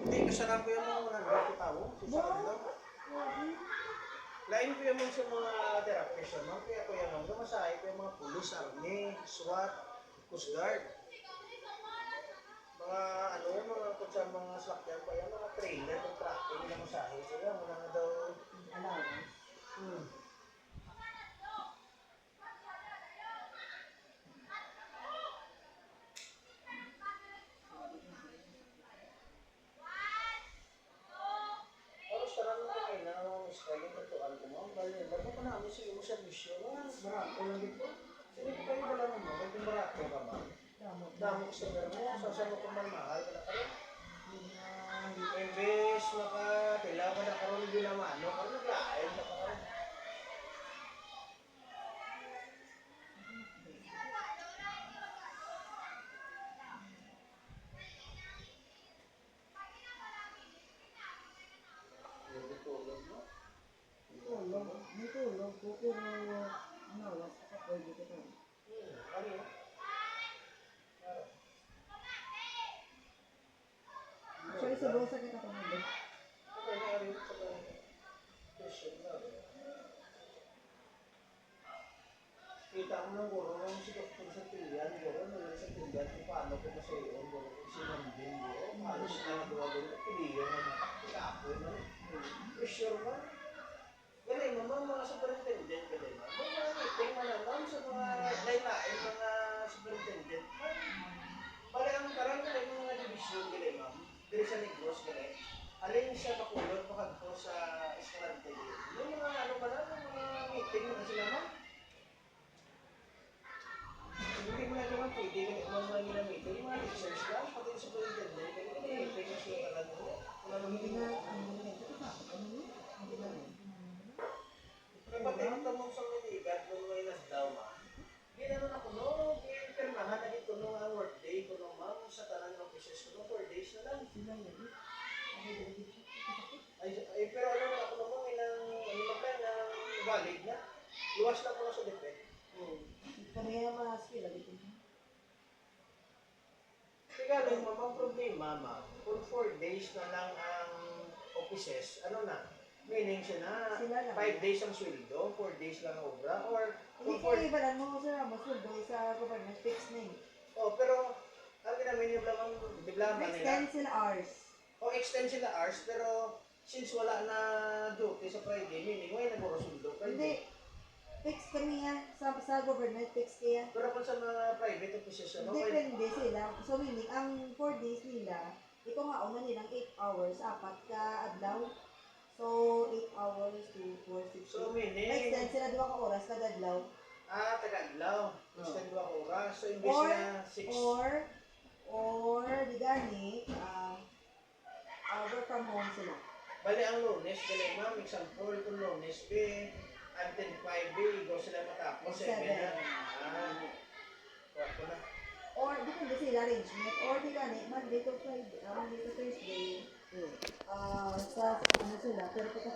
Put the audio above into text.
Hindi, kasarap ko yung mga nandang tao. Sisarap daw. Lain ko yung mga sa mga therapist, no? Kaya ko yung gamasahe ko yung mga pulis, army, SWAT, Coast Guard. Mga ano, mga kung sa mga slakyan pa yan, mga trailer, contracting, na masahe. Kaya muna nga daw. Allowance. Tapos sarang na kayo na, miskali na to, ano mo, bali, bago pa namin sa iyo sa misyon, barako lang dito. Sige po kayo wala naman, kung barako ka ba? Damo sa mo, sasama ko man mahal ka na karon. Imbes makatilaw ka na karon din naman, ano, karon naglain ka pa karon. Tulog ko, pero ano, wasa ka pwede ko tayo. Ano yun? Sorry, sa bosa kita tumulog. Okay, nangyari yun sa Christian na. Kita ko ng guro nung si Dr. sa Tilian, guro, nung sa Tilian, kung paano ko sa iyo, guro, si Nandin, guro, paano sila nagawa doon, Tilian na nakakapoy na. Christian na. Galing naman mga superintendent, galing naman. Mga meeting man naman sa mga lain-lain mga superintendent. Bali ang karang galing mga division, galing ma'am. Dili sa Negros, galing. Alin siya pakulot, pakagpo sa Escalante. Yung mga ano ba na, yung mga meeting na sila ma'am. Hindi mo na naman pwede, mga nila meeting, yung mga lectures lang, pati yung superintendent, galing meeting na sila talaga. Wala naman Hindi na, Kapag tinatawag sa Manigat, nung may nasdaw ma'am, ginanon ako, no, pirmahan na dito nung workday ko nung ma'am, sa tanan ng offices ko, nung 4 days na lang. sila yan. Pero alam mo ako naman, ilang, ano ba ba, ilang valid na. Luwas lang ko na sa DepEd. Kami yung mga skill, dito. Kaya lang, ma'am, ang problema, ma'am, kung 4 days na lang ang offices, ano na, meaning siya na, Sila lang. 5 days ang sweldo, 4 days lang ang obra, or Hindi kung ko iba lang mo, sir, mas doon sa government, fixed na eh. Oh, pero ang ginamin niya lang ang diblama nila. Extend sila hours. O extend sila hours, pero since wala na duty sa Friday, meaning wala na sundo. Hindi. Fixed kami yan. Sa government, fixed kaya. Pero kung sa mga private offices, ano? Depende sila. So meaning, ang 4 days nila, ito nga una nilang 8 hours, 4 ka adlaw. So, 8 hours to 4, 6, So, 8. meaning, Extend sila 2 ka oras kada adlaw. taga-adlaw. Extend 2 oras. So, imbes Or, na 6. di gani, work from home sila. Bali ang Lunes, gali ma'am, example, kung Lunes, until 5, go sila matapos, 7 na. Wala ko na. Or, depende sila arrangement. Or, di gani, Monday to Friday, Monday to Thursday, sa ano sila, pero pagka